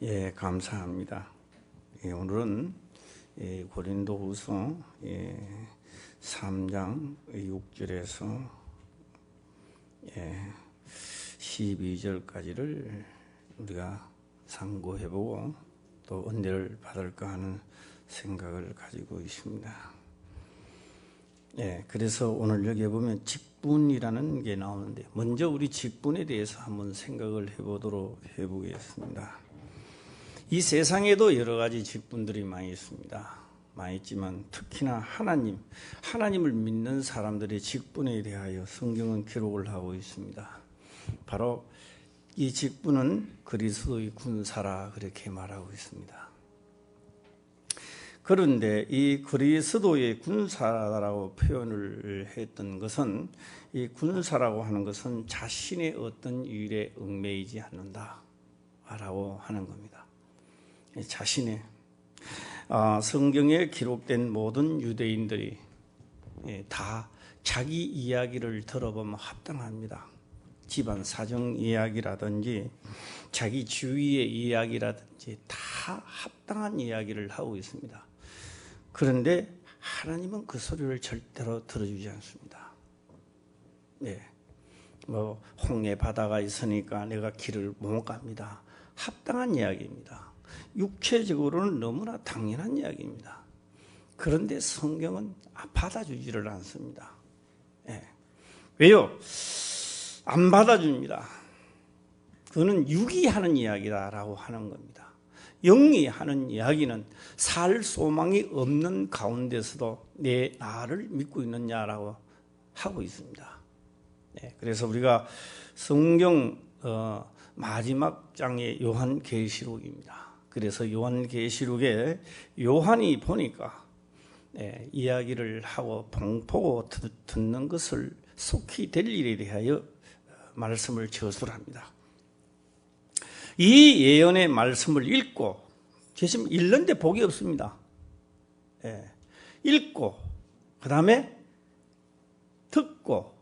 예, 감사합니다. 오늘은 고린도후서 3장 6절에서 12절까지를 우리가 상고해보고 또 은혜를 받을까 하는 생각을 가지고 있습니다. 그래서 오늘 여기에 보면 직분이라는 게 나오는데, 먼저 우리 직분에 대해서 한번 생각을 해보겠습니다. 이 세상에도 여러 가지 직분들이 많이 있습니다. 많이 있지만 특히나 하나님을 믿는 사람들의 직분에 대하여 성경은 기록을 하고 있습니다. 바로 이 직분은 그리스도의 군사라 그렇게 말하고 있습니다. 그런데 이 그리스도의 군사라고 표현을 했던 것은, 이 군사라고 하는 것은 자신의 어떤 일에 얽매이지 않는다라고 하는 겁니다. 자신의 성경에 기록된 모든 유대인들이 다 자기 이야기를 들어보면 합당합니다. 집안 사정 이야기라든지 자기 주위의 이야기라든지 다 합당한 이야기를 하고 있습니다. 그런데 하나님은 그 소리를 절대로 들어주지 않습니다. 홍해 바다가 있으니까 내가 길을 못 갑니다. 합당한 이야기입니다. 육체적으로는 너무나 당연한 이야기입니다. 그런데 성경은 받아주지를 않습니다. 왜요? 안 받아줍니다. 그거는 육이 하는 이야기다라고 하는 겁니다. 영이 하는 이야기는 살 소망이 없는 가운데서도 내 나를 믿고 있느냐라고 하고 있습니다. 그래서 우리가 성경 마지막 장의 요한계시록입니다. 그래서 요한계시록에 요한이 보니까 이야기를 하고 보고 듣는 것을 속히 될 일에 대하여 말씀을 저술합니다. 이 예언의 말씀을 읽고, 지금 읽는데 복이 없습니다. 읽고 그 다음에 듣고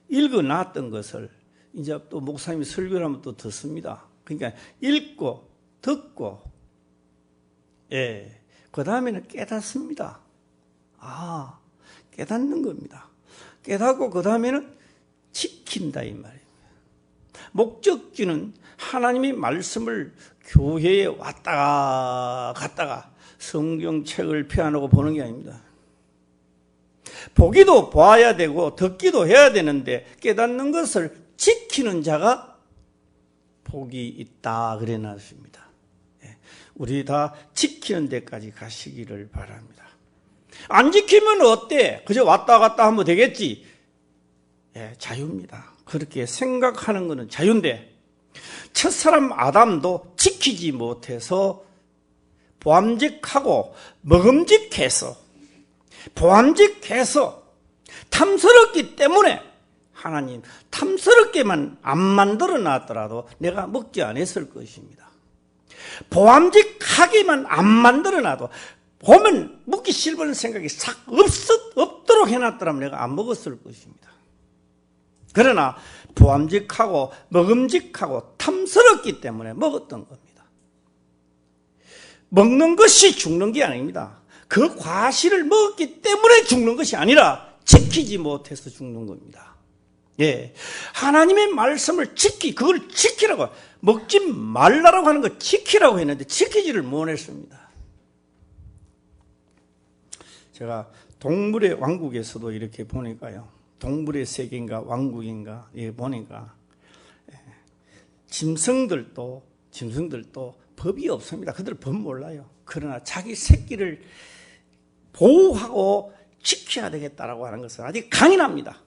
읽어놨던 것을 이제 또 목사님이 설교를 하면 또 듣습니다. 그러니까 읽고 듣고 그 다음에는 깨닫습니다. 깨닫는 겁니다. 깨닫고 그 다음에는 지킨다 이 말입니다. 목적지는 하나님의 말씀을 교회에 왔다가 갔다가 성경책을 펴안고 보는 게 아닙니다. 보기도 봐야 되고 듣기도 해야 되는데 깨닫는 것을 지키는 자가 복이 있다 그래 놨습니다. 우리 다 지키는 데까지 가시기를 바랍니다. 안 지키면 어때? 그저 왔다 갔다 하면 되겠지. 자유입니다. 그렇게 생각하는 것은 자유인데, 첫사람 아담도 지키지 못해서 보암직하고 먹음직해서 보암직해서 탐스럽기 때문에 하나님 탐스럽게만 안 만들어 놨더라도 내가 먹지 않았을 것입니다. 보암직하게만 안 만들어 놔도 보면 먹기 싫은 생각이 싹 없도록 해놨더라면 내가 안 먹었을 것입니다. 그러나 보암직하고 먹음직하고 탐스럽기 때문에 먹었던 겁니다. 먹는 것이 죽는 게 아닙니다. 그 과실을 먹었기 때문에 죽는 것이 아니라 지키지 못해서 죽는 겁니다. 하나님의 말씀을 그걸 지키라고, 먹지 말라고 하는 거 지키라고 했는데 지키지를 못했습니다. 제가 동물의 왕국에서도 이렇게 보니까요, 동물의 세계인가 왕국인가 보니까 짐승들도 법이 없습니다. 그들 법 몰라요. 그러나 자기 새끼를 보호하고 지켜야 되겠다라고 하는 것은 아주 강인합니다.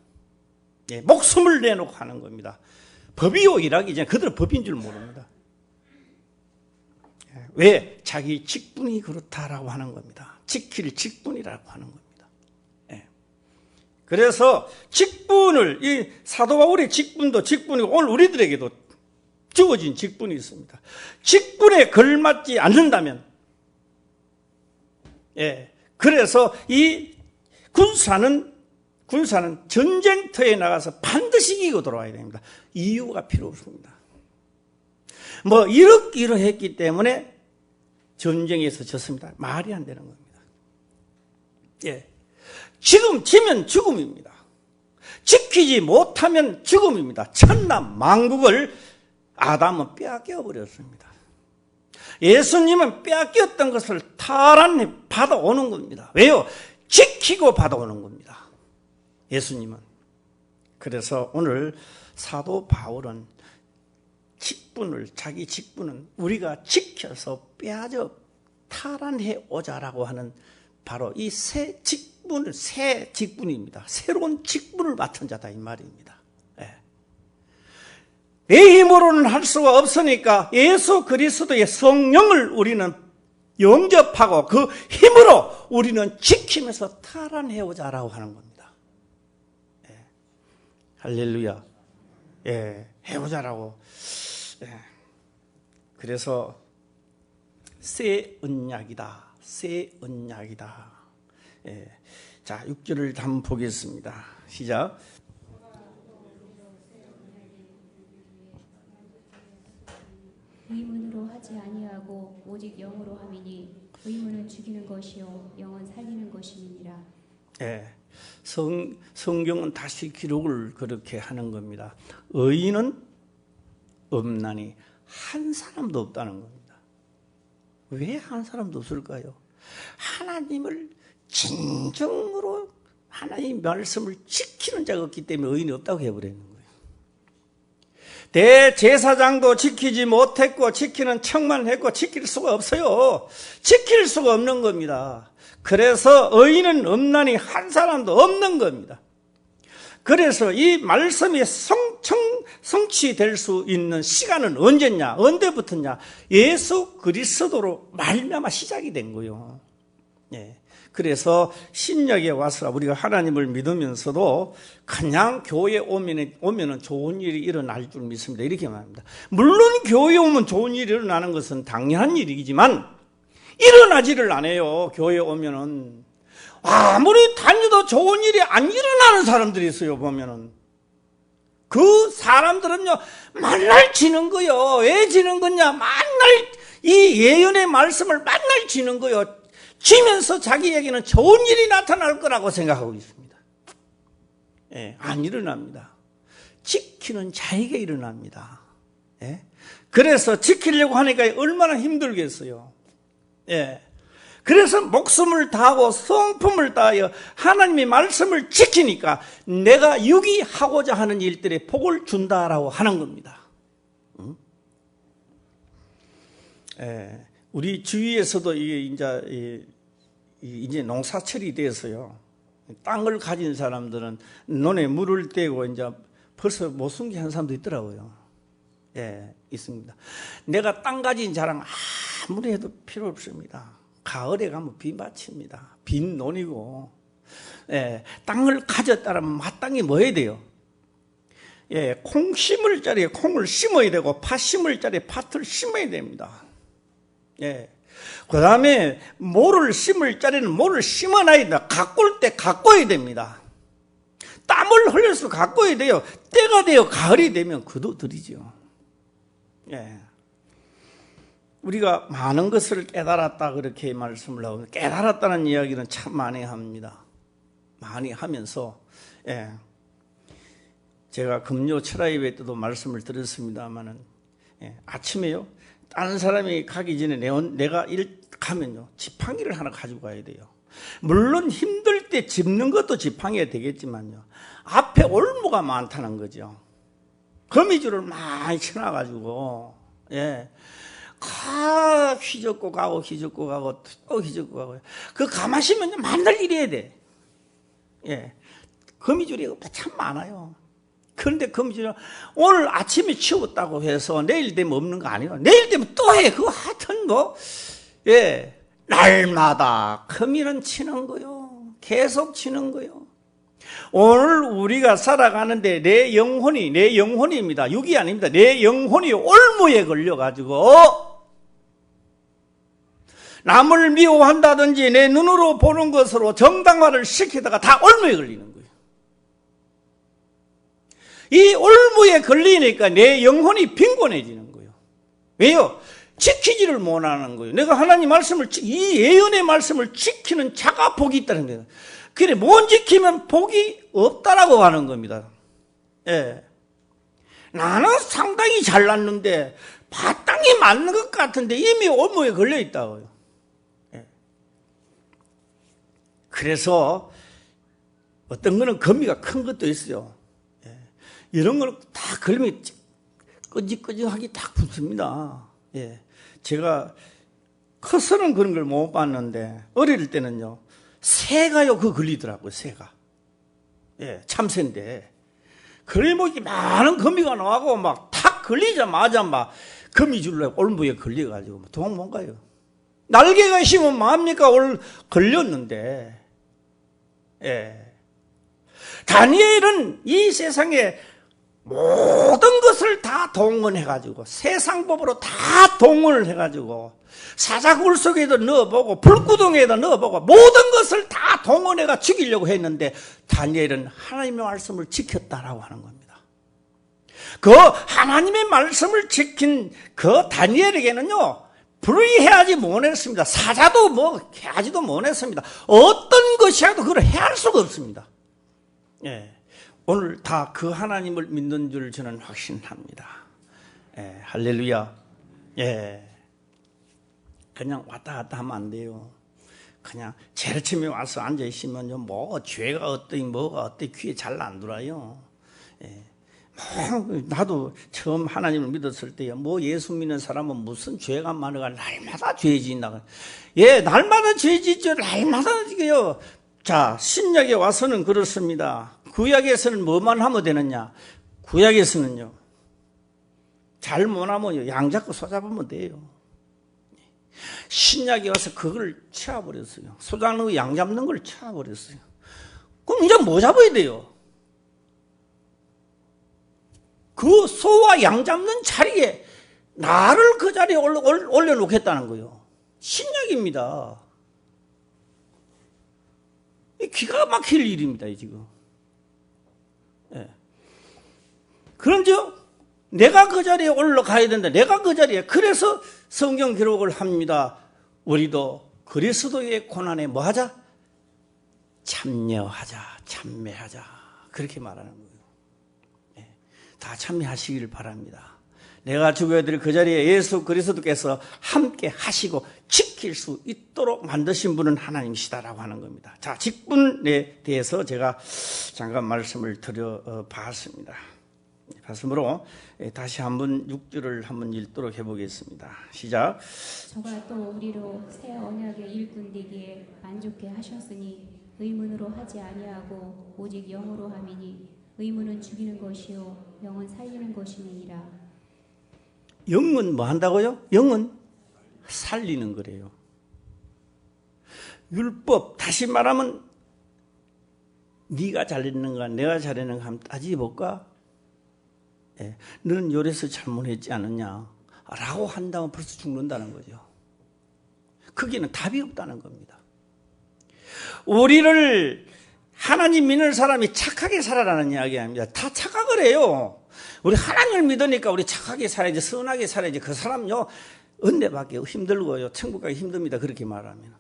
목숨을 내놓고 하는 겁니다. 법이요 일하기 전에 그들은 법인 줄 모릅니다. 왜? 자기 직분이 그렇다라고 하는 겁니다. 지킬 직분이라고 하는 겁니다. 그래서 직분을, 이 사도 바울의 직분도 직분이고 오늘 우리들에게도 주어진 직분이 있습니다. 직분에 걸맞지 않는다면, 그래서 이 군사는 전쟁터에 나가서 반드시 이기고 돌아와야 됩니다. 이유가 필요 없습니다. 뭐 이러했기 때문에 전쟁에서 졌습니다. 말이 안 되는 겁니다. 예. 지금 지면 죽음입니다. 지키지 못하면 죽음입니다. 천나 만국을 아담은 빼앗겨 버렸습니다. 예수님은 빼앗겼던 것을 타란히 받아오는 겁니다. 왜요? 지키고 받아오는 겁니다. 예수님은. 그래서 오늘 사도 바울은 자기 직분은 우리가 지켜서 빼앗아 타란해 오자라고 하는 바로 이 새 직분입니다. 새로운 직분을 맡은 자다 이 말입니다. 예. 내 힘으로는 할 수가 없으니까 예수 그리스도의 성령을 우리는 영접하고 그 힘으로 우리는 지키면서 탈환해오자라고 하는 겁니다. 예. 할렐루야. 예, 해오자라고. 예. 그래서 새 언약이다. 새 언약이다. 예. 자, 6절을 한번 보겠습니다. 시작. 의문으로 하지 아니하고 오직 영으로 함이니 의문은 죽이는 것이요 영은 살리는 것이니라. 예, 성경은 다시 기록을 그렇게 하는 겁니다. 의인은 없나니 한 사람도 없다는 겁니다. 왜 한 사람도 없을까요? 하나님을 진정으로 하나님 말씀을 지키는 자가 없기 때문에 의인이 없다고 해버리는 거예요. 대제사장도 지키지 못했고 지키는 척만 했고 지킬 수가 없어요. 지킬 수가 없는 겁니다. 그래서 의인은 없나니 한 사람도 없는 겁니다. 그래서 이 말씀이 성취될 수 있는 시간은 언제냐? 언제부터냐? 예수 그리스도로 말미암아 시작이 된 거예요. 예. 그래서 신약에 와서 우리가 하나님을 믿으면서도 그냥 교회에 오면은 좋은 일이 일어날 줄 믿습니다. 이렇게 말합니다. 물론 교회에 오면 좋은 일이 일어나는 것은 당연한 일이지만 일어나지를 않아요. 교회에 오면은 아무리 다녀도 좋은 일이 안 일어나는 사람들이 있어요. 보면은 그 사람들은요 만날 지는 거요. 왜 지는 거냐? 만날 이 예언의 말씀을 만날 지는 거요. 지면서 자기에게는 좋은 일이 나타날 거라고 생각하고 있습니다. 예, 안 일어납니다. 지키는 자에게 일어납니다. 예? 그래서 지키려고 하니까 얼마나 힘들겠어요. 예. 그래서 목숨을 다하고 성품을 다하여 하나님의 말씀을 지키니까 내가 유기하고자 하는 일들에 복을 준다라고 하는 겁니다. 응? 예. 우리 주위에서도 이제 농사철이 돼서요. 땅을 가진 사람들은 논에 물을 떼고 이제 벌써 못 숨기는 사람도 있더라고요. 예, 있습니다. 내가 땅 가진 자랑 아무리 해도 필요 없습니다. 가을에 가면 빈밭입니다. 빈 논이고, 예, 땅을 가졌다면 마땅히 뭐 해야 돼요? 예, 콩 심을 자리에 콩을 심어야 되고, 팥 심을 자리에 팥을 심어야 됩니다. 예. 그 다음에 모를 심을 자리는 모를 심어놔야 된다. 가꿀 때 가꿔야 됩니다. 땀을 흘려서 가꿔야 돼요. 때가 되어 가을이 되면 그도들이죠. 예. 우리가 많은 것을 깨달았다 그렇게 말씀을 하고 깨달았다는 이야기는 참 많이 합니다. 많이 하면서 예. 제가 금요 철야예배 때도 말씀을 드렸습니다마는 예. 아침에요. 다른 사람이 가기 전에 내가 가면요. 지팡이를 하나 가지고 가야 돼요. 물론 힘들 때 짚는 것도 지팡이가 되겠지만요. 앞에 올무가 많다는 거죠. 거미줄을 많이 쳐놔가지고 예. 휘젓고 가고 또 휘젓고 가고 그 가마시면 만날 일이 해야 돼. 예. 거미줄이 참 많아요. 그런데 거미줄은 오늘 아침에 치웠다고 해서 내일 되면 없는 거 아니에요. 내일 되면 또 해. 그거 하여튼 뭐 예. 날마다 거미는 치는 거요. 계속 치는 거요. 오늘 우리가 살아가는데 내 영혼입니다. 육이 아닙니다. 내 영혼이 올무에 걸려가지고 남을 미워한다든지 내 눈으로 보는 것으로 정당화를 시키다가 다 올무에 걸리는 거예요. 이 올무에 걸리니까 내 영혼이 빈곤해지는 거예요. 왜요? 지키지를 못하는 거예요. 내가 하나님 말씀을, 이 예언의 말씀을 지키는 자가 복이 있다는 거예요. 그래, 못 지키면 복이 없다라고 하는 겁니다. 예. 나는 상당히 잘났는데, 바땅이 맞는 것 같은데 이미 올무에 걸려 있다고요. 예. 그래서 어떤 거는 거미가 큰 것도 있어요. 예. 이런 거는 다 걸리면 끄직끄직하게 딱 붙습니다. 예. 제가 커서는 그런 걸 못 봤는데 어릴 때는요, 새가요 그거 걸리더라고요. 새가. 예, 참새인데 그래 뭐 많은 거미가 나와고 막 탁 걸리자마자 막 거미줄에 올무에 걸려가지고 도망 못 가요. 날개가 있으면 뭐합니까? 걸렸는데. 예. 다니엘은 이 세상에 모든 것을 다 동원해가지고 세상법으로 다 동원을 해가지고 사자굴 속에도 넣어보고 불구덩이에도 넣어보고 모든 것을 다 동원해가 죽이려고 했는데 다니엘은 하나님의 말씀을 지켰다라고 하는 겁니다. 그 하나님의 말씀을 지킨 그 다니엘에게는요, 불의해하지 못했습니다. 사자도 뭐 해하지도 못했습니다. 어떤 것이라도 그걸 해할 수가 없습니다. 예. 오늘 다 그 하나님을 믿는 줄 저는 확신합니다. 예, 할렐루야. 예. 그냥 왔다 갔다 하면 안 돼요. 그냥 제르침에 와서 앉아있으면요, 뭐, 죄가 어떠니, 뭐가 어떠니, 귀에 잘 안 들어요. 예. 뭐, 나도 처음 하나님을 믿었을 때요, 뭐, 예수 믿는 사람은 무슨 죄가 많아가 날마다 죄 짓는다. 예, 날마다 죄 짓죠. 날마다 지게요. 자, 신약에 와서는 그렇습니다. 구약에서는 뭐만 하면 되느냐? 구약에서는요, 잘 못하면 양 잡고 소 잡으면 돼요. 신약에 와서 그걸 치워버렸어요. 소 잡는 거, 양 잡는 걸 치워버렸어요. 그럼 이제 뭐 잡아야 돼요? 그 소와 양 잡는 자리에 나를 그 자리에 올려놓겠다는 거예요. 신약입니다. 기가 막힐 일입니다, 지금. 예. 그런데 내가 그 자리에 올라가야 된다. 내가 그 자리에. 그래서 성경 기록을 합니다. 우리도 그리스도의 고난에 뭐 하자? 참여하자, 참매하자. 그렇게 말하는 거예요. 예. 다 참여하시기를 바랍니다. 내가 죽어야 될 그 자리에 예수 그리스도께서 함께 하시고 지킬 수 있도록 만드신 분은 하나님이시다라고 하는 겁니다. 자, 직분에 대해서 제가 잠깐 말씀을 드려봤습니다. 말씀으로 다시 한번 6절을 한번 읽도록 해보겠습니다. 시작. 저가 또 우리로 새 언약의 일꾼 되기에 만족해 하셨으니 의문으로 하지 아니하고 오직 영으로 함이니 의문은 죽이는 것이요 영은 살리는 것이니라. 영은 뭐 한다고요? 영은 살리는 거래요. 율법, 다시 말하면 네가 잘했는가 내가 잘했는가 한번 따지볼까? 예, 너는 요래서 잘못했지 않느냐 라고 한다면 벌써 죽는다는 거죠. 거기는 답이 없다는 겁니다. 우리를 하나님 믿는 사람이 착하게 살아라는 이야기입니다. 다 착각을 해요. 우리 하나님을 믿으니까 우리 착하게 살아야지, 선하게 살아야지. 그 사람요, 은혜받기 힘들고요, 천국 가기 힘듭니다. 그렇게 말하면.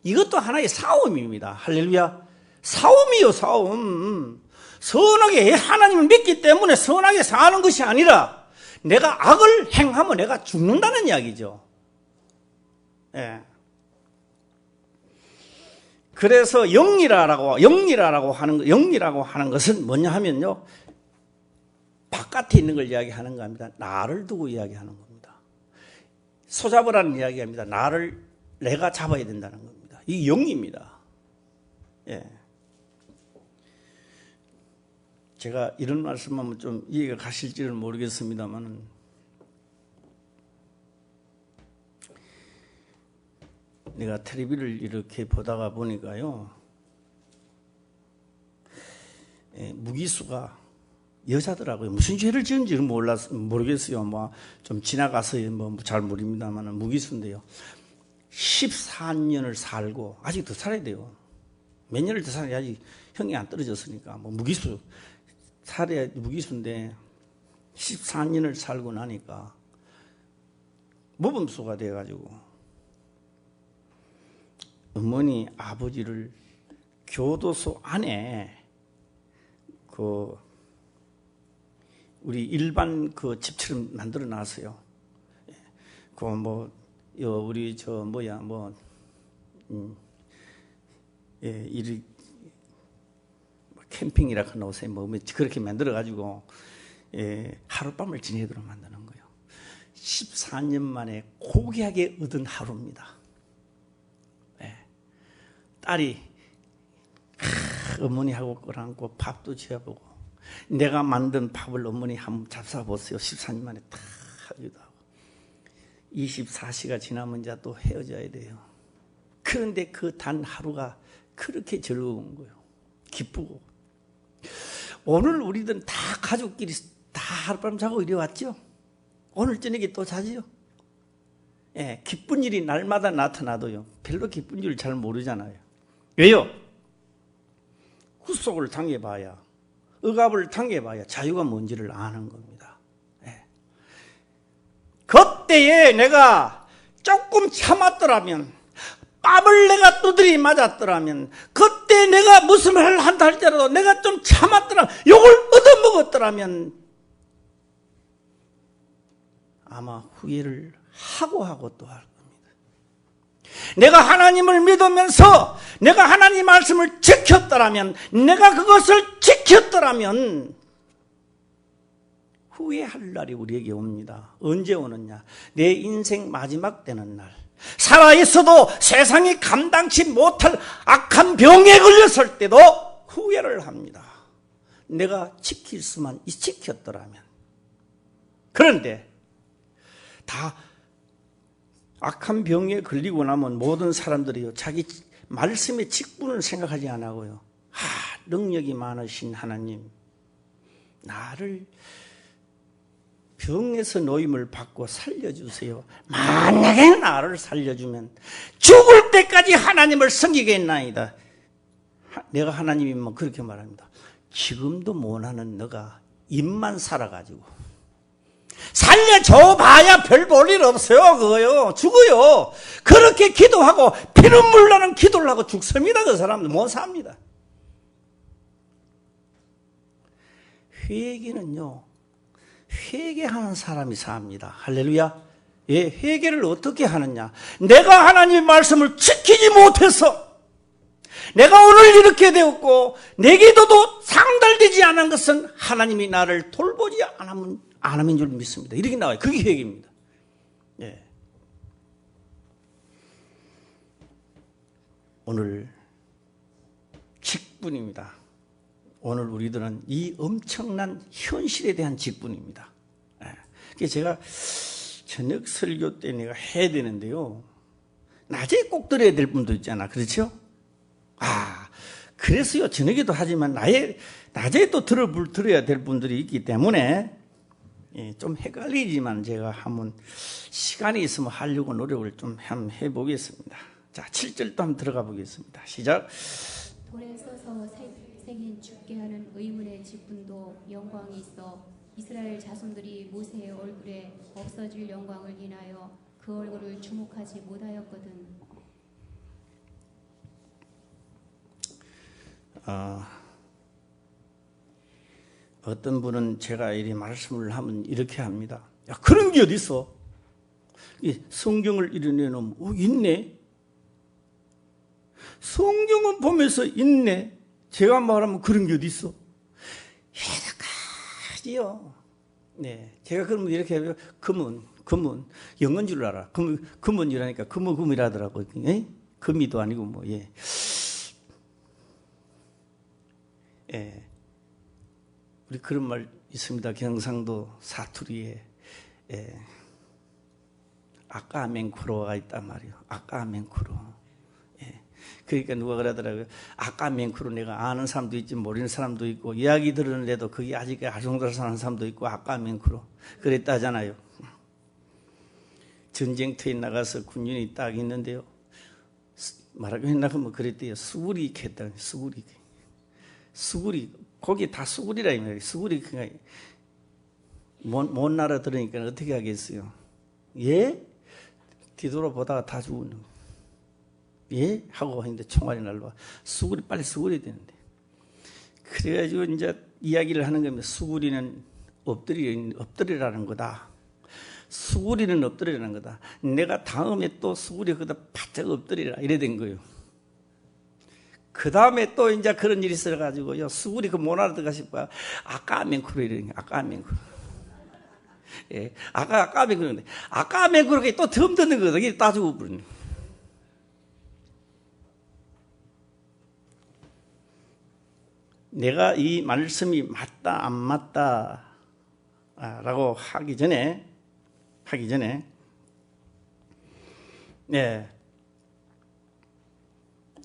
이것도 하나의 싸움입니다. 할렐루야. 싸움이요, 싸움. 선하게 하나님을 믿기 때문에 선하게 사는 것이 아니라 내가 악을 행하면 내가 죽는다는 이야기죠. 예. 그래서 영이라고 하는 것은 뭐냐 하면요, 바깥에 있는 걸 이야기하는 겁니다. 나를 두고 이야기하는 겁니다. 소잡으라는 이야기입니다. 내가 잡아야 된다는 겁니다. 이 영입니다. 예. 제가 이런 말씀하면 좀 이해가 가실지는 모르겠습니다만, 내가 텔레비를 이렇게 보다가 보니까요, 무기수가 여자더라고요. 무슨 죄를 지은지는 모르겠어요. 뭐 좀 지나가서 뭐 잘 모릅니다만 무기수인데요. 14년을 살고 아직 더 살아야 돼요. 몇 년을 더 살아야지 형이 안 떨어졌으니까. 뭐 무기수 살아야 무기수인데 14년을 살고 나니까 모범수가 돼가지고 어머니 아버지를 교도소 안에 우리 일반 집처럼 만들어 놨어요. 우리 이리 캠핑이라 하나 오세요. 그렇게 만들어 가지고 하룻밤을 지내도록 만드는 거예요. 14년 만에 고귀하게 얻은 하루입니다. 딸이 어머니하고 끌어안고 밥도 지어보고 내가 만든 밥을 어머니 한번 잡숴보세요. 14년 만에 다 하기도 하고 24시가 지나면 이제 또 헤어져야 돼요. 그런데 그 단 하루가 그렇게 즐거운 거예요. 기쁘고. 오늘 우리들은 다 가족끼리 다 하룻밤 자고 이리 왔죠. 오늘 저녁에 또 자지요. 기쁜 일이 날마다 나타나도요 별로 기쁜 일을 잘 모르잖아요. 왜요? 후속을 당해봐야, 억압을 당해봐야 자유가 뭔지를 아는 겁니다. 그때에 내가 조금 참았더라면, 뺨을 내가 두드리 맞았더라면, 그때 내가 무슨 말을 한다 할지라도 내가 좀 참았더라면, 욕을 얻어먹었더라면 아마 후회를 하고 또 할 겁니다. 내가 하나님을 믿으면서 내가 하나님 말씀을 지켰더라면, 내가 그것을 지켰더라면 후회할 날이 우리에게 옵니다. 언제 오느냐? 내 인생 마지막 되는 날. 살아있어도 세상이 감당치 못할 악한 병에 걸렸을 때도 후회를 합니다. 내가 지킬 수만 지켰더라면. 그런데 다 악한 병에 걸리고 나면 모든 사람들이요 자기 말씀의 직분을 생각하지 않고요. 능력이 많으신 하나님, 나를 병에서 노임을 받고 살려주세요. 만약에 나를 살려주면 죽을 때까지 하나님을 섬기겠나이다. 내가 하나님이면 그렇게 말합니다. 지금도 못하는 너가 입만 살아가지고 살려줘 봐야 별 볼 일 없어요. 그거요. 죽어요. 그렇게 기도하고 피눈물 나는 기도를 하고 죽습니다. 그 사람들 못 삽니다. 회개는요, 회개하는 사람이 삽니다. 할렐루야. 회개를 어떻게 하느냐? 내가 하나님의 말씀을 지키지 못해서 내가 오늘 이렇게 되었고 내 기도도 상달되지 않은 것은 하나님이 나를 돌보지 않음인 줄 믿습니다. 이렇게 나와요. 그게 회개입니다. 오늘 직분입니다. 오늘 우리들은 이 엄청난 현실에 대한 직분입니다. 그래서 제가 저녁 설교 때 내가 해야 되는데요. 낮에 꼭 들어야 될 분도 있잖아. 그렇죠? 그래서요. 저녁에도 하지만 낮에 또 들어야 될 분들이 있기 때문에 좀 헷갈리지만 제가 한번 시간이 있으면 하려고 노력을 좀 한번 해보겠습니다. 자, 7절도 한번 들어가 보겠습니다. 시작. 돌에 써서 새긴 죽게 하는 의문의 직분도 영광이 있어 이스라엘 자손들이 모세의 얼굴에 없어질 영광을 인하여 그 얼굴을 주목하지 못하였거든. 어떤 분은 제가 이리 말씀을 하면 이렇게 합니다. 야, 그런 게 어디 있어? 성경을 이리 내놓으면 있네. 성경은 보면서 있네. 제가 말하면 그런 게 어디 있어? 여기까지요. 네, 제가 그러면 이렇게 하면 금은 영어인 줄 알아. 금은이라니까 금이라더라고. 금이도 아니고 뭐 우리 그런 말 있습니다. 경상도 사투리에 아까맹쿠로가 있단 말이에요. 아까맹쿠로. 그러니까 누가 그러더라고요. 아까맹쿠로 내가 아는 사람도 있지 모르는 사람도 있고 이야기 들었는데도 그게 아직 알성달 사는 사람도 있고 아까맹쿠로 그랬다잖아요. 전쟁터에 나가서 군인이 딱 있는데요. 말하기 나가면 그랬대요. 수구리 캤다. 수구리 거기 다 수구리라 이 말이에요. 수구리 그냥 못 알아들으니까 어떻게 하겠어요? 뒤돌아보다가 다 죽는 거예요. 예? 하고 했는데 총알이 날라와. 수구리 빨리 수구려야 되는데. 그래가지고 이제 이야기를 하는 겁니다. 수구리는 엎드리라는 거다. 수구리는 엎드리라는 거다. 내가 다음에 또 수구리 거기다 바짝 엎드리라 이래 된 거예요. 그 다음에 또 이제 그런 일이 있어가지고요. 수구리 그 못 알아들어가 싶어요. 아까amen크로 이러는 거예요. 아까amen크로. 예, 아까amen크로인데 아까amen크로가 또 덤 듣는 거거든요. 이게 따지고 부르는 거예요. 내가 이 말씀이 맞다 안 맞다 라고 하기 전에 네,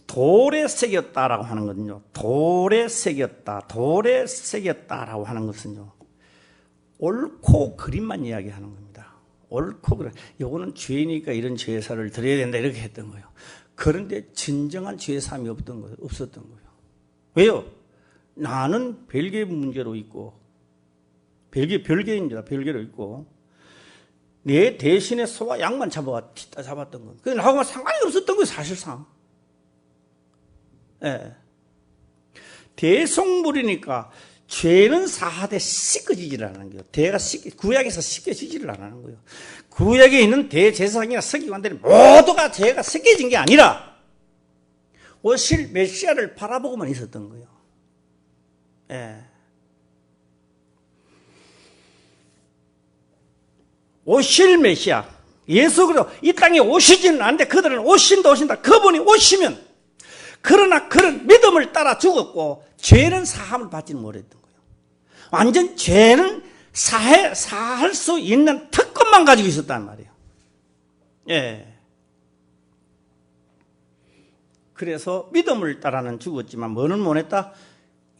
돌에 새겼다라고 하는 거는요. 돌에 새겼다라고 하는 것은요. 옳고 그름만 이야기하는 겁니다. 옳고 그름. 요거는 죄니까 이런 제사를 드려야 된다 이렇게 했던 거예요. 그런데 진정한 죄사함이 없었던 거예요. 왜요? 나는 별개의 문제로 있고 별개입니다. 별개로 있고 내 대신에 소와 양만 잡았던 거예요. 그게 나하고는 상관이 없었던 거예요. 사실상. 예. 대속물이니까 죄는 사하되 씻겨지질 않는 거예요. 구약에서 씻겨지지를 않는 거예요. 구약에 있는 대제사장이나 서기관들이 모두가 죄가 씻겨진 게 아니라 오실 메시아를 바라보고만 있었던 거예요. 예. 오실 메시아 예수 그리스도 이 땅에 오시지는 않는데 그들은 오신다. 그분이 오시면 그러나 그런 믿음을 따라 죽었고 죄는 사함을 받지는 못했던 거예요. 완전 죄는 사할 수 있는 특권만 가지고 있었단 말이에요. 예. 그래서 믿음을 따라는 죽었지만 뭐는 못했다?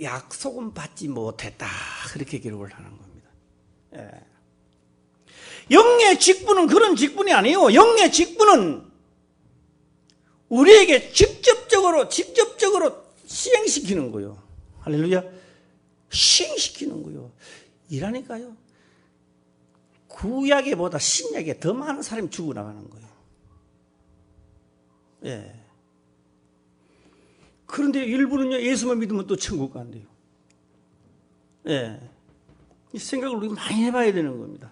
약속은 받지 못했다. 그렇게 기록을 하는 겁니다. 예. 영의 직분은 그런 직분이 아니에요. 영의 직분은 우리에게 직접적으로 시행시키는 거예요. 할렐루야. 시행시키는 거예요. 이라니까요. 구약에보다 신약에 더 많은 사람이 죽어나가는 거예요. 예. 그런데 일부는요, 예수만 믿으면 또 천국 간대요. 예. 이 생각을 우리가 많이 해봐야 되는 겁니다.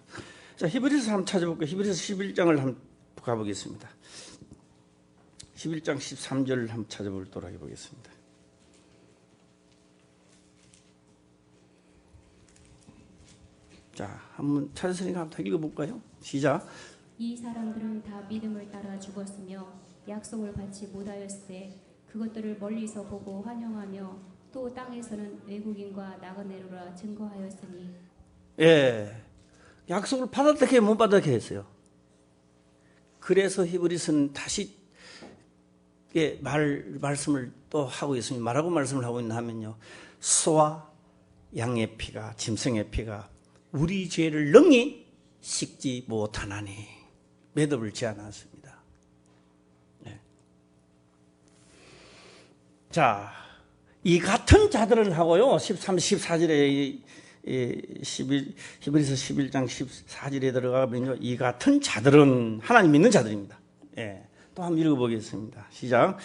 자, 히브리서 한번 찾아볼게요. 히브리서 11장을 한번 가보겠습니다. 11장 13절을 한번 찾아보도록 해보겠습니다. 자, 한번 찾았으니까 한번 읽어볼까요? 시작. 이 사람들은 다 믿음을 따라 죽었으며 약속을 받지 못하였으되 그것들을 멀리서 보고 환영하며 또 땅에서는 외국인과 나그네로라 증거하였으니. 예, 약속을 받았다 해 못 받았다 했어요. 그래서 히브리서는 다시 말씀을 또 하고 있습니다. 말하고 말씀을 하고 있나 하면요, 소와 양의 피가, 짐승의 피가 우리 죄를 능히 씻지 못하나니 매듭을 지어놨습니다. 네. 자, 이 같은 자들은 하고요, 13, 14절에 히브리서 11장 14절에 들어가면요, 이 같은 자들은 하나님 믿는 자들입니다. 예. 또 한번 읽어보겠습니다. 시작.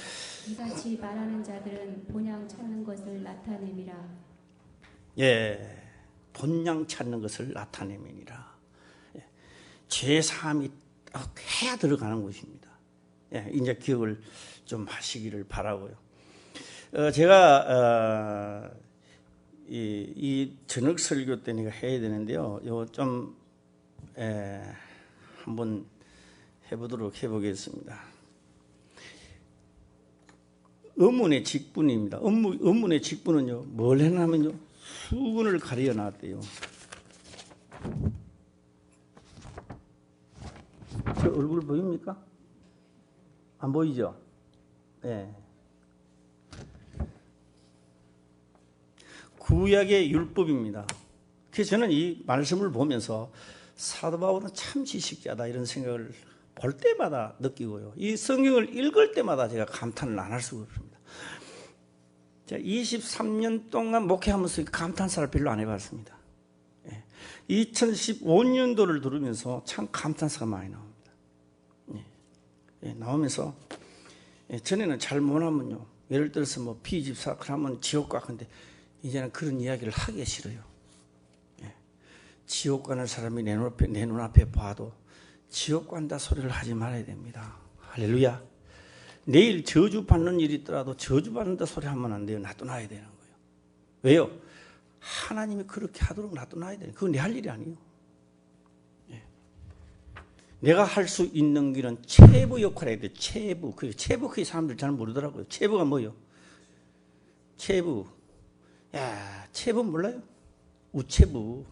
이같이 말하는 자들은 본향 찾는 것을 나타내미라. 예, 본향 찾는 것을 나타내미라. 예, 죄사함이 해야 들어가는 것입니다. 예, 이제 기억을 좀 하시기를 바라고요. 제가 이 저녁 설교 때 내가 해야 되는데요. 이거 좀 한번 해보겠습니다. 의문의 직분입니다. 의문의 직분은요, 뭘 해놨냐면요, 수군을 가려 놨대요. 저 얼굴 보입니까? 안 보이죠? 네. 구약의 율법입니다. 그래서 저는 이 말씀을 보면서 사도 바울은 참 지식자다 이런 생각을 볼 때마다 느끼고요. 이 성경을 읽을 때마다 제가 감탄을 안 할 수가 없습니다. 제가 23년 동안 목회하면서 감탄사를 별로 안 해봤습니다. 2015년도를 들으면서 참 감탄사가 많이 나옵니다. 나오면서 전에는 잘 못하면요, 예를 들어서 뭐 피집사 그러면 지옥 가. 근데 이제는 그런 이야기를 하기 싫어요. 지옥 가는 사람이 내 눈앞에 봐도 지옥 간다 소리를 하지 말아야 됩니다. 할렐루야. 내일 저주받는 일이 있더라도 저주받는다 소리 하면 안 돼요. 놔둬놔야 되는 거예요. 왜요? 하나님이 그렇게 하도록 놔둬놔야 돼요. 그건 내 할 일이 아니에요. 내가 할 수 있는 길은 체부 역할을 해야 돼요. 체부. 체부 그게 사람들 잘 모르더라고요. 체부가 뭐예요? 체부. 야, 체부 몰라요? 우체부.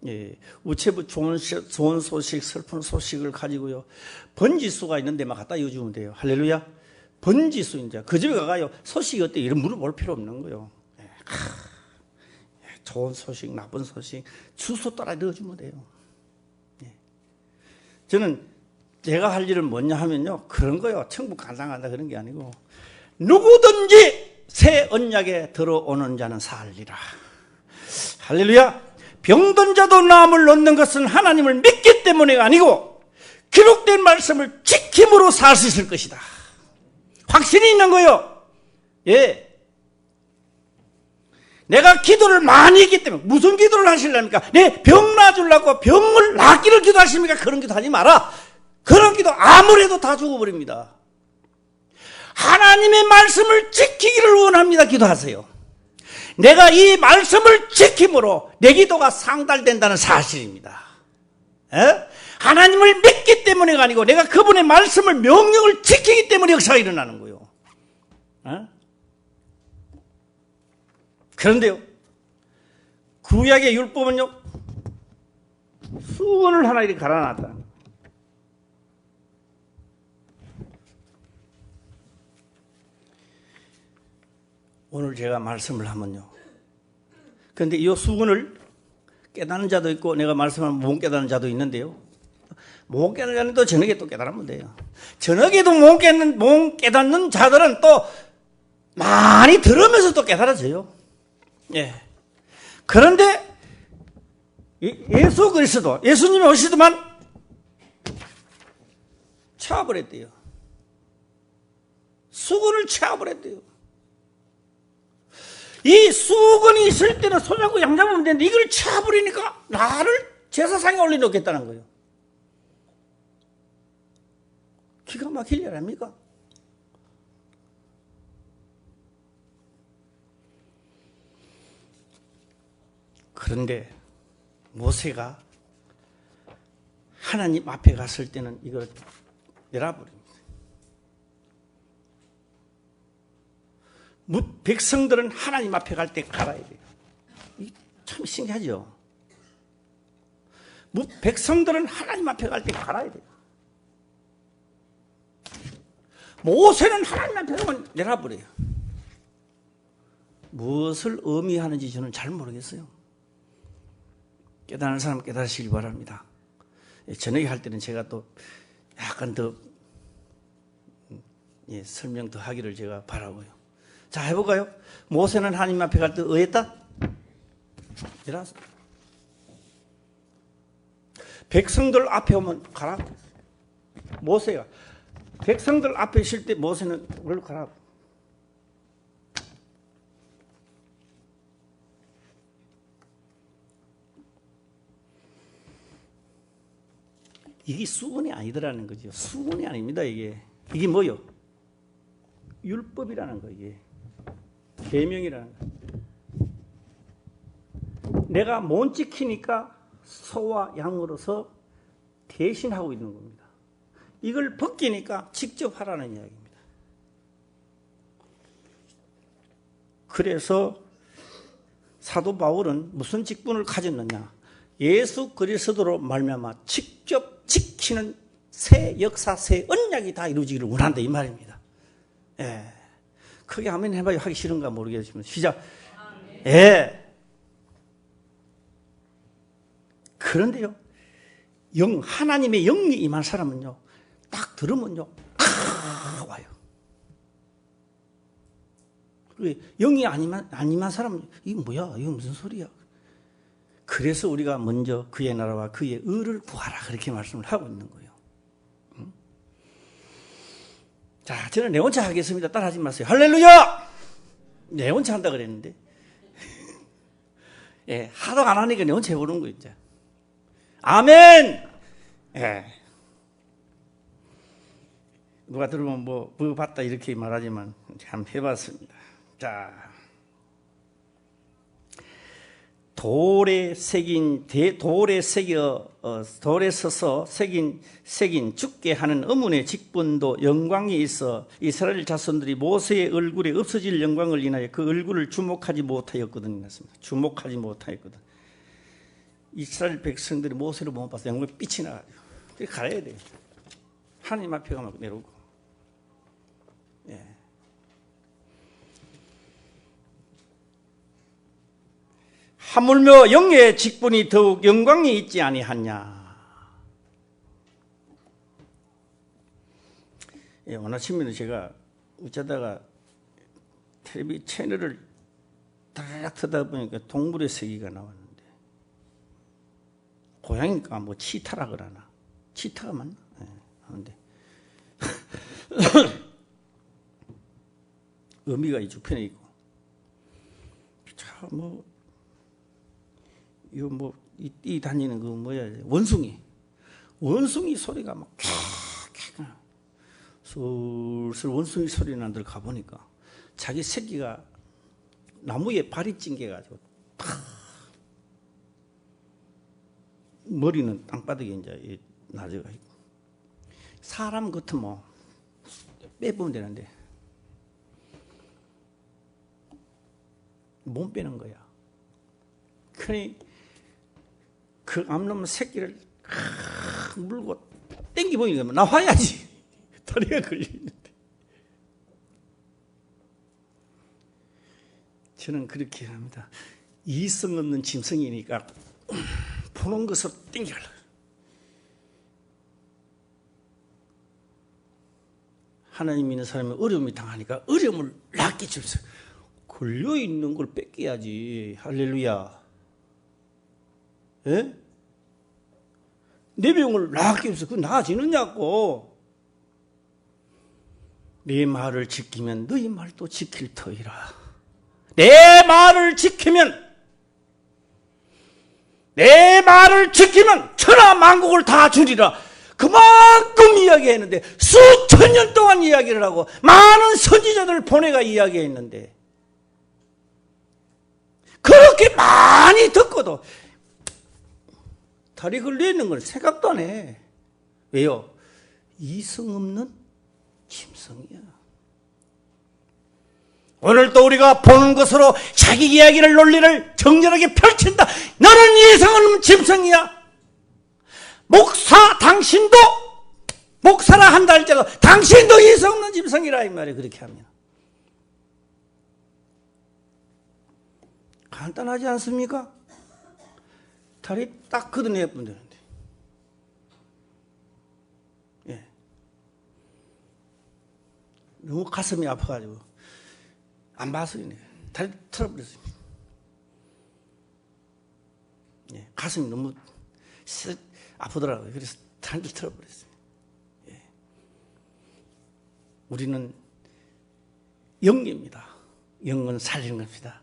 예, 우체부 좋은 소식, 슬픈 소식을 가지고요, 번지수가 있는 데만 갖다 이어주면 돼요. 할렐루야. 번지수, 이제 그 집에 가가요, 소식이 어때? 이런 물어볼 필요 없는 거예요. 예, 좋은 소식, 나쁜 소식, 주소 따라 넣어주면 돼요. 예. 저는 제가 할 일은 뭐냐 하면요, 그런 거요. 천국 간다 그런 게 아니고, 누구든지 새 언약에 들어오는 자는 살리라. 할렐루야. 병든 자도 나음을 얻는 것은 하나님을 믿기 때문에가 아니고 기록된 말씀을 지킴으로 살 수 있을 것이다. 확신이 있는 거예요. 예. 내가 기도를 많이 했기 때문에. 무슨 기도를 하시려니까? 내 병 놔주려고 병을 낫기를 기도하십니까? 그런 기도 하지 마라. 그런 기도 아무래도 다 죽어버립니다. 하나님의 말씀을 지키기를 원합니다. 기도하세요. 내가 이 말씀을 지킴으로 내 기도가 상달된다는 사실입니다. 에? 하나님을 믿기 때문에가 아니고 내가 그분의 말씀을, 명령을 지키기 때문에 역사가 일어나는 거예요. 에? 그런데요, 구약의 율법은요, 수건을 하나 이렇게 갈아놨다. 오늘 제가 말씀을 하면요, 그런데 이 수건을 깨닫는 자도 있고 내가 말씀하면 못 깨닫는 자도 있는데요, 못 깨닫는 자는 또 저녁에 또 깨달으면 돼요. 저녁에도 못 깨닫는 자들은 또 많이 들으면서 또 깨달아져요. 예. 그런데 예수 그리스도, 예수님이 오시더만 쳐버렸대요. 수건을 쳐버렸대요. 이 수건이 있을 때는 손잡고 양잡으면 되는데 이걸 쳐버리니까 나를 제사상에 올려놓겠다는 거예요. 기가 막힐 일 아닙니까? 그런데 모세가 하나님 앞에 갔을 때는 이걸 열어버립니다. 백성들은 하나님 앞에 갈 때 갈아야 돼요. 참 신기하죠? 백성들은 하나님 앞에 갈 때 갈아야 돼요. 모세는 하나님 앞에 가면 열어버려요. 무엇을 의미하는지 저는 잘 모르겠어요. 깨달은 사람 깨달으시기 바랍니다. 저녁에 할 때는 제가 또 약간 더 설명 더 하기를 제가 바라고요. 자, 해볼까요? 모세는 하나님 앞에 갈 때 어했다? 일어나서. 백성들 앞에 오면 가라. 모세가 백성들 앞에 있을 때 모세는 뭘 가라. 이게 수건이 아니더라는 거죠. 수건이 아닙니다. 이게 뭐요? 율법이라는 거. 이게 계명이라는 거. 내가 못 지키니까 소와 양으로서 대신하고 있는 겁니다. 이걸 벗기니까 직접 하라는 이야기입니다. 그래서 사도 바울은 무슨 직분을 가졌느냐? 예수 그리스도로 말미암아 직접 지키는 새 역사, 새 언약이 다 이루어지기를 원한다 이 말입니다. 예. 크게 아멘 해봐요. 하기 싫은가 모르겠지만 시작. 예. 그런데요, 하나님의 영이 임한 사람은요, 딱 들으면요, 와요. 영이 안 임한 사람은 이게 뭐야? 이거 무슨 소리야? 그래서 우리가 먼저 그의 나라와 그의 의를 구하라 그렇게 말씀을 하고 있는 거예요. 자, 저는 내 혼자 하겠습니다. 따라하지 마세요. 할렐루야! 내 혼자 한다 그랬는데. 예, 하도 안 하니까 내 혼자 해보는 거 이제. 아멘! 예. 누가 들으면 뭐 봤다 이렇게 말하지만 한번 해봤습니다. 자, 돌에 서서 새긴 죽게 하는 어문의 직분도 영광이 있어 이스라엘 자손들이 모세의 얼굴에 없어질 영광을 인하여 그 얼굴을 주목하지 못하였거든. 주목하지 못하였거든. 이스라엘 백성들이 모세를 못 봐서 영광이 빛이 나가지고 가려야 돼요. 하나님 앞에 가면 내려오고. 예. 하물며 영의 직분이 더욱 영광이 있지 아니하냐. 예, 오늘 아침에는 제가 어쩌다가 텔레비 채널을 딱 듣다 보니까 동물의 세계가 나왔는데 고양이가 뭐 치타라 그러나 치타가 맞나? 예, 하는데 어미가 이 주편에 있고 자, 뭐 이거 뭐 이 다니는 그 뭐야 원숭이 소리가 막 슬슬 원숭이 소리 나는 데 가보니까 자기 새끼가 나무에 발이 찡겨가지고 탁 머리는 땅바닥에 이제 낮아가 있고 사람 같으면 뭐 빼보면 되는데 못 빼는 거야. 그러니 그 암놈 새끼를 물고 땡기보니까 나와야지. 다리가 걸리는데. 저는 그렇게 합니다. 이성 없는 짐승이니까 보는 것으로 땡겨가려고. 하나님 믿는 사람이 어려움이 당하니까 어려움을 낫게 주세요. 걸려있는 걸 뺏겨야지. 할렐루야. 예? 내 병을 낫게 해서 그거 나아지느냐고. 내 말을 지키면 너희 말도 지킬 터이라. 내 말을 지키면 천하 만국을 다 주리라. 그만큼 이야기했는데 수천 년 동안 이야기를 하고 많은 선지자들을 보내가 이야기했는데 그렇게 많이 듣고도 다리 걸려있는 걸 생각도 안 해. 왜요? 이성 없는 짐승이야. 오늘 또 우리가 보는 것으로 자기 이야기를 논리를 정렬하게 펼친다. 너는 이성 없는 짐승이야. 당신도 목사라 한다 할지라도 당신도 이성 없는 짐승이라 이 말이에요. 그렇게 하면 간단하지 않습니까? 다리 딱 걷어내면 되는데. 예. 너무 가슴이 아파가지고 안 봤어요. 다리 털어버렸어요. 예. 가슴이 너무 아프더라고요. 그래서 다리를 털어버렸어요. 예. 우리는 영입니다. 영은 살리는 겁니다.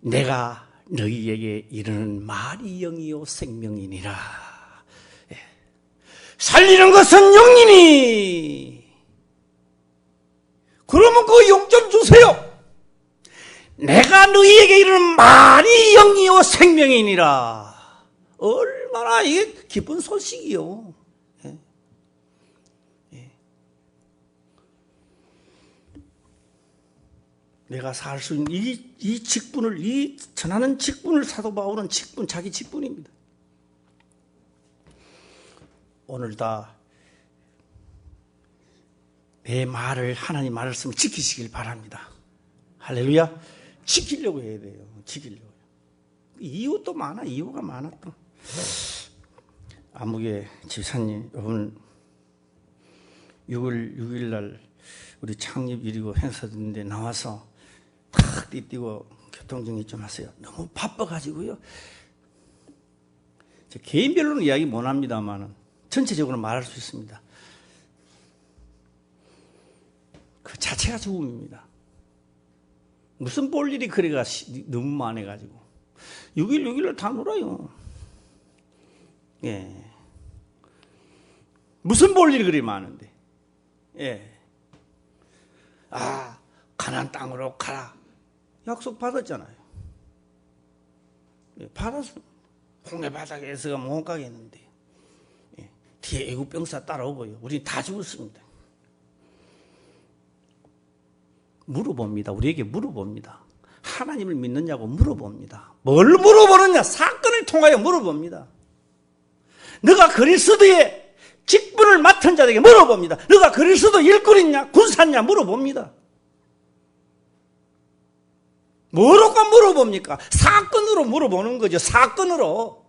내가 너희에게 이르는 말이 영이요 생명이니라. 예. 살리는 것은 영이니. 그러면 그 영 좀 주세요. 내가 너희에게 이르는 말이 영이요 생명이니라. 얼마나 이게 기쁜 소식이요. 예. 예. 내가 살 수 있는 이 직분을, 이 전하는 직분을 사도 바울은 직분, 자기 직분입니다. 오늘 다 내 말을, 하나님 말씀을 지키시길 바랍니다. 할렐루야. 지키려고 해야 돼요. 지키려고. 이유도 많아. 이유가 많아 또. 안목의 집사님, 오늘 6일 날 우리 창립일이고 행사인데 나와서 탁 뛰고 교통정리 좀 하세요. 너무 바빠가지고요. 개인별로는 이야기 못 합니다만 전체적으로 말할 수 있습니다. 자체가 죽음입니다. 무슨 볼 일이 그래가 너무 많아가지고 6.1을 다 놀아요. 예. 무슨 볼 일이 그리 많은데. 예. 아, 가나안 땅으로 가라. 약속 받았잖아요. 예, 받았어. 홍해 바닥에서 못 가겠는데. 예. 뒤에 애국 병사 따라오고요. 우리 다 죽었습니다. 물어봅니다. 우리에게 물어봅니다. 하나님을 믿느냐고 물어봅니다. 뭘 물어보느냐? 사건을 통하여 물어봅니다. 너가 그리스도의 직분을 맡은 자에게 물어봅니다. 너가 그리스도 일꾼이냐 군사냐 물어봅니다. 뭐로까 물어봅니까? 사건으로 물어보는 거죠. 사건으로.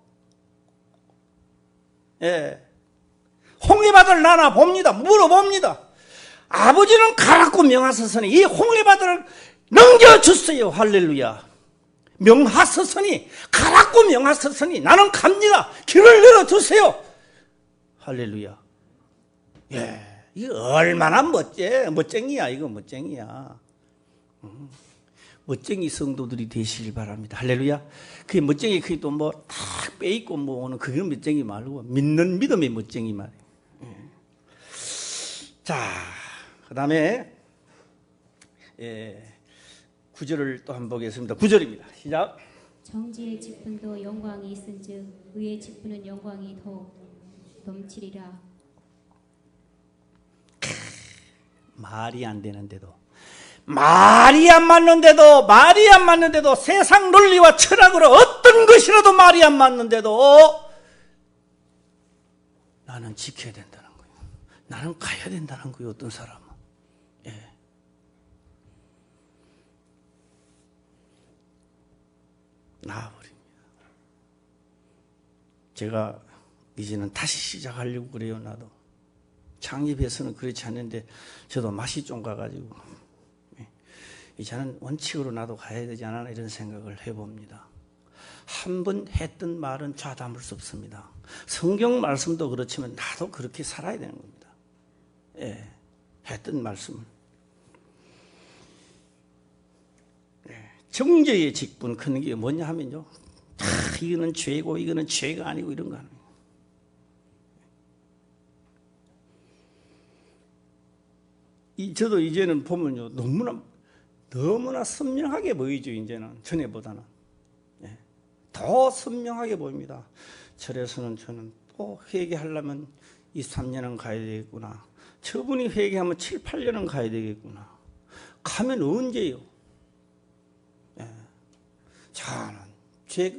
예. 홍해바다를 나눠 봅니다. 물어봅니다. 아버지는 가라고 명하셨으니 이 홍해바다를 넘겨주세요. 할렐루야. 명하셨으니 가라고 명하셨으니 나는 갑니다. 길을 열어주세요. 할렐루야. 예, 이거 얼마나 멋쟁이야. 이거 멋쟁이야. 멋쟁이 성도들이 되시길 바랍니다. 할렐루야. 그게 멋쟁이 그게 또 뭐 딱 빼입고 뭐 오는 그게 멋쟁이 말고 믿는 믿음의 멋쟁이 말이에요. 예. 자, 그 다음에 9절을 또 한번 보겠습니다. 9절입니다. 시작. 정지의 직분도 영광이 있은즉 의의 직분은 영광이 더욱 넘치리라. 말이 안 되는데도 말이 안 맞는데도 세상 논리와 철학으로 어떤 것이라도 말이 안 맞는데도 나는 지켜야 된다는 거예요. 나는 가야 된다는 거예요. 어떤 사람은. 예. 나와버립니다. 제가 이제는 다시 시작하려고 그래요. 나도 창립해서는 그렇지 않는데 저도 맛이 좀 가가지고 저는 원칙으로 나도 가야 되지 않나 이런 생각을 해봅니다. 한 번 했던 말은 좌담을 수 없습니다. 성경 말씀도 그렇지만 나도 그렇게 살아야 되는 겁니다. 예, 했던 말씀. 예, 정죄의 직분 큰 게 뭐냐 하면요, 이거는 죄고 이거는 죄가 아니고 이런 거 아니에요. 저도 이제는 보면요 너무나 선명하게 보이죠. 이제는 전에보다는 더 선명하게 보입니다. 절에서는 저는 또 회개하려면 23년은 가야 되겠구나. 저분이 회개하면 7, 8년은 가야 되겠구나. 가면 언제요? 저는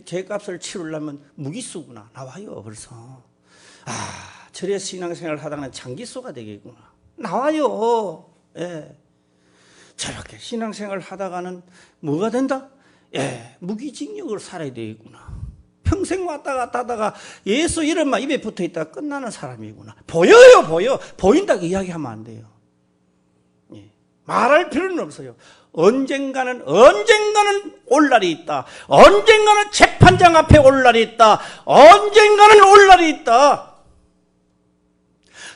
죄값을 치르려면 무기수구나. 나와요 벌써. 아, 절에 신앙생활을 하다가는 장기수가 되겠구나. 나와요. 예. 저렇게 신앙생활을 하다가는 뭐가 된다? 예, 무기징역을 살아야 되겠구나. 평생 왔다 갔다 하다가 예수 이름만 입에 붙어있다가 끝나는 사람이구나. 보여요, 보여. 보인다고 이야기하면 안 돼요. 예, 말할 필요는 없어요. 언젠가는 올 날이 있다. 언젠가는 재판장 앞에 올 날이 있다. 언젠가는 올 날이 있다.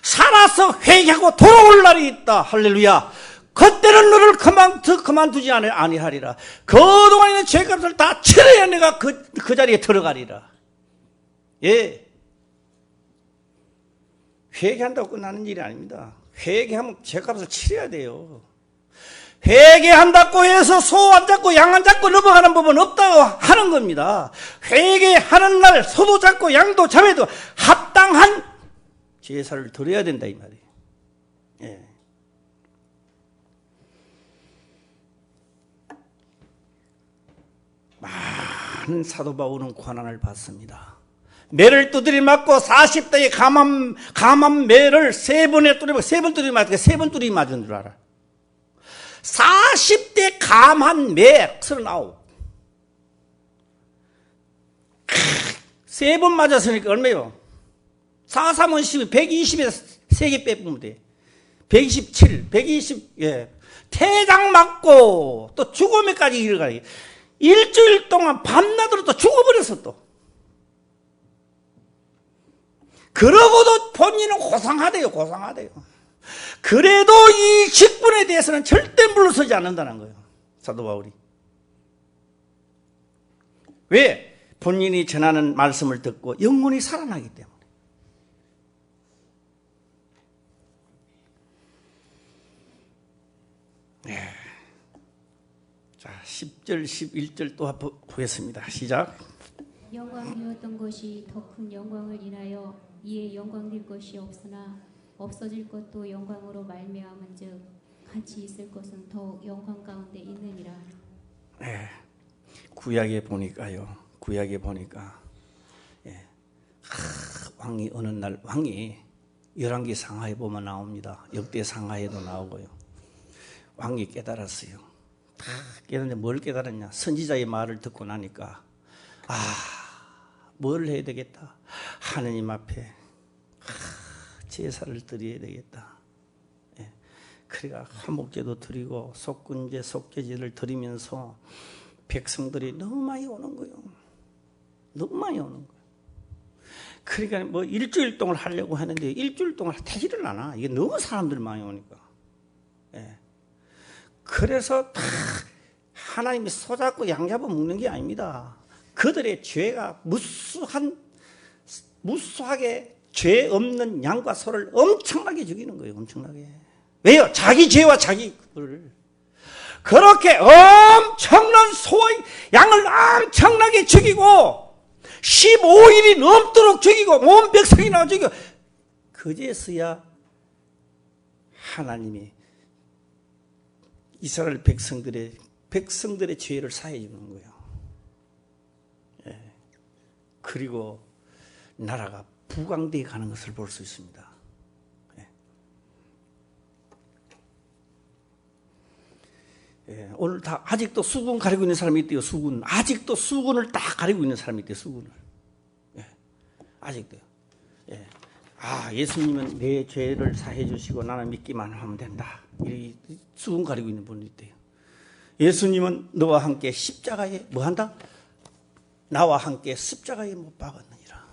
살아서 회개하고 돌아올 날이 있다. 할렐루야. 그때는 너를 그만두지 아니하리라. 그동안 있는 죄값을 다 치러야 내가 그 자리에 들어가리라. 예. 회개한다고 끝나는 일이 아닙니다. 회개하면 죄값을 치러야 돼요. 회개한다고 해서 소 안 잡고 양 안 잡고 넘어가는 법은 없다고 하는 겁니다. 회개하는 날 소도 잡고 양도 잡아도 합당한 제사를 드려야 된다 이 말이에요. 예. 많은 사도 바울은 고난을 받습니다. 매를 두드려 맞고 40대에 감한 매를 세 번 두드려 맞고 세 번 두드려 맞은 줄 알아. 40대 감한 매 39. 세 번 맞았으니까 얼마요? 4, 3은 12, 120에서 3개 빼보면 돼. 127, 120, 예. 태장 맞고 또 죽음에까지 이르가니 일주일 동안 밤낮으로 또 죽어버렸어 또. 그러고도 본인은 고상하대요. 그래도 이 직분에 대해서는 절대 물러서지 않는다는 거예요. 사도 바울이. 왜? 본인이 전하는 말씀을 듣고 영혼이 살아나기 때문에. 네. 자, 10절, 11절 또 보겠습니다. 시작. 영광이었던 것이 더 큰 영광을 인하여 이에 영광될 것이 없으나 없어질 것도 영광으로 말미암은즉 같이 있을 것은 더욱 영광 가운데 있느니라. 네. 구약에 보니까 왕이 어느 날 왕이 열왕기 상하에 보면 나옵니다. 역대 상하에도 나오고요. 왕이 깨달았어요. 다 깨달았는데 뭘 깨달았냐? 선지자의 말을 듣고 나니까 뭘 해야 되겠다. 하느님 앞에 제사를 드려야 되겠다. 예. 그러니까 한목제도 드리고 속근제, 속죄제를 드리면서 백성들이 너무 많이 오는 거예요. 너무 많이 오는 거예요. 그러니까 뭐 일주일 동안 하려고 하는데 일주일 동안 되지를 않아. 이게 너무 사람들 많이 오니까. 예. 그래서 다 하나님이 소잡고 양잡아 먹는 게 아닙니다. 그들의 죄가 무수하게 죄 없는 양과 소를 엄청나게 죽이는 거예요. 엄청나게. 왜요? 자기 죄와 자기 그를 그렇게 엄청난 소와 양을 엄청나게 죽이고 15일이 넘도록 죽이고 온 백성이나 죽이고 그제서야 하나님이 이스라엘 백성들의 죄를 사해 주는 거예요. 예. 그리고 나라가 부강되어 가는 것을 볼 수 있습니다. 예. 예. 오늘 다 아직도 수군 가리고 있는 사람이 있대요. 수군. 아직도 수군을 딱 가리고 있는 사람이 있대요. 수군을. 예. 아직도요. 예. 예수님은 내 죄를 사해 주시고 나는 믿기만 하면 된다. 이 수군 가리고 있는 분이 있대요. 예수님은 너와 함께 십자가에 뭐한다? 나와 함께 십자가에 못 박았느니라.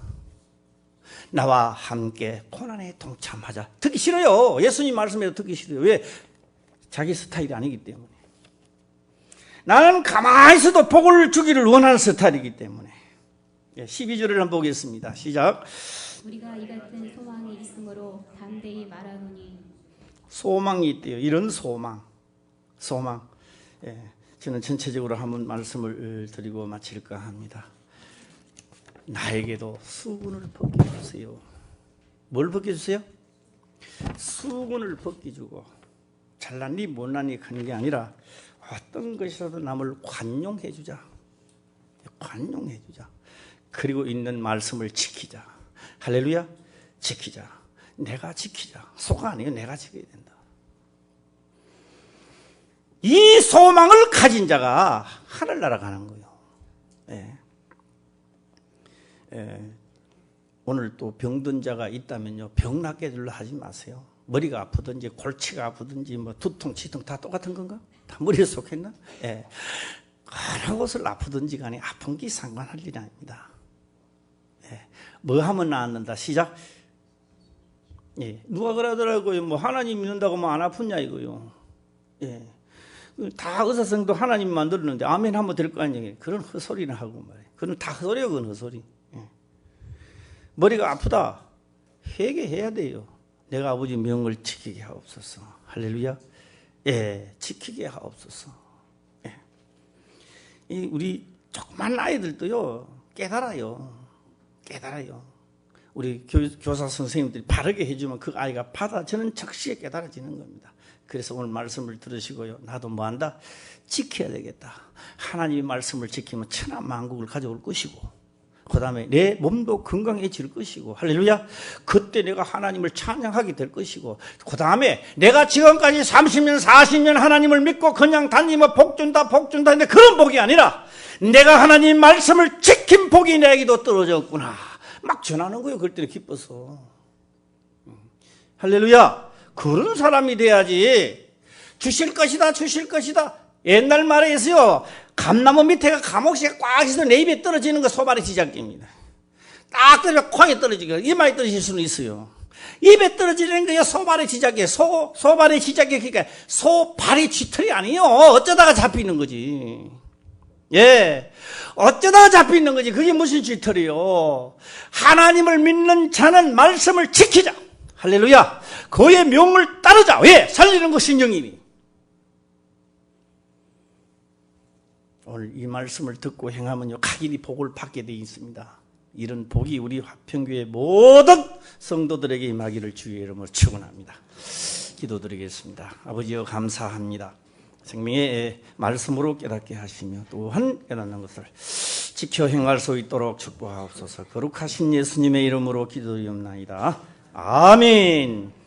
나와 함께 고난에 동참하자. 듣기 싫어요. 예수님 말씀에도 듣기 싫어요. 왜? 자기 스타일이 아니기 때문에. 나는 가만히 있어도 복을 주기를 원하는 스타일이기 때문에. 12절을 한번 보겠습니다. 시작. 우리가 이 같은 소망이 있으므로 담대히 말하노니. 소망이 있대요. 이런 소망. 예, 저는 전체적으로 한번 말씀을 드리고 마칠까 합니다. 나에게도 수군을 벗겨주세요. 뭘 벗겨주세요? 수군을 벗겨주고 잘났니 못났니 하는 게 아니라 어떤 것이라도 남을 관용해주자. 관용해주자. 그리고 있는 말씀을 지키자. 할렐루야. 지키자. 내가 지키자. 소가 아니에요. 내가 지켜야 된다. 이 소망을 가진 자가 하늘나라 가는 거예요. 예. 오늘 또 병든 자가 있다면요. 병 낫게 해주려 하지 마세요. 머리가 아프든지 골치가 아프든지 뭐 두통, 치통 다 똑같은 건가? 다 머리에 속했나? 예. 어느 곳을 아프든지 간에 아픈 게 상관할 일이 아닙니다. 예. 뭐 하면 나았는다. 시작. 예. 누가 그러더라고요. 뭐 하나님 믿는다고 뭐 안 아프냐 이거요. 예. 다 의사성도 하나님 만들었는데 아멘 하면 될 거 아니에요. 그런 헛소리나 하고 말이에요. 그건 다 헛소리예요. 그건 헛소리. 예. 머리가 아프다. 회개해야 돼요. 내가 아버지 명을 지키게 하옵소서. 할렐루야. 예, 지키게 하옵소서. 예. 우리 조그만 아이들도요. 깨달아요. 우리 교사 선생님들이 바르게 해주면 그 아이가 받아주는 즉시에 깨달아지는 겁니다. 그래서 오늘 말씀을 들으시고요. 나도 뭐한다? 지켜야 되겠다. 하나님의 말씀을 지키면 천하만국을 가져올 것이고 그 다음에 내 몸도 건강해질 것이고 할렐루야. 그때 내가 하나님을 찬양하게 될 것이고 그 다음에 내가 지금까지 30년 40년 하나님을 믿고 그냥 다니면 복 준다 했는데 그런 복이 아니라 내가 하나님 말씀을 지킨 복이 내게도 떨어졌구나. 막 전하는 거예요. 그럴 때는 기뻐서. 할렐루야. 그런 사람이 돼야지. 주실 것이다. 옛날 말에 있어요. 감나무 밑에가 감옥씨가 꽉 있어 내 입에 떨어지는 거 소발의 시작입니다. 딱 떨어지면 콩에 떨어지고 이마에 떨어질 수는 있어요. 입에 떨어지는 거예요. 소발의 지작에. 소발의 지작에, 그러니까 소발의 쥐털이 아니에요. 어쩌다가 잡히는 거지. 예. 어쩌다가 잡히는 거지. 그게 무슨 쥐털이요. 하나님을 믿는 자는 말씀을 지키자. 할렐루야. 그의 명을 따르자. 왜? 살리는 거 신령이니. 오늘 이 말씀을 듣고 행하면요, 각인이 복을 받게 되어 있습니다. 이런 복이 우리 화평교회 모든 성도들에게 임하기를 주의 이름으로 축원합니다. 기도드리겠습니다. 아버지여 감사합니다. 생명의 말씀으로 깨닫게 하시며 또한 깨닫는 것을 지켜 행할 수 있도록 축복하옵소서. 거룩하신 예수님의 이름으로 기도드리옵나이다. 아멘.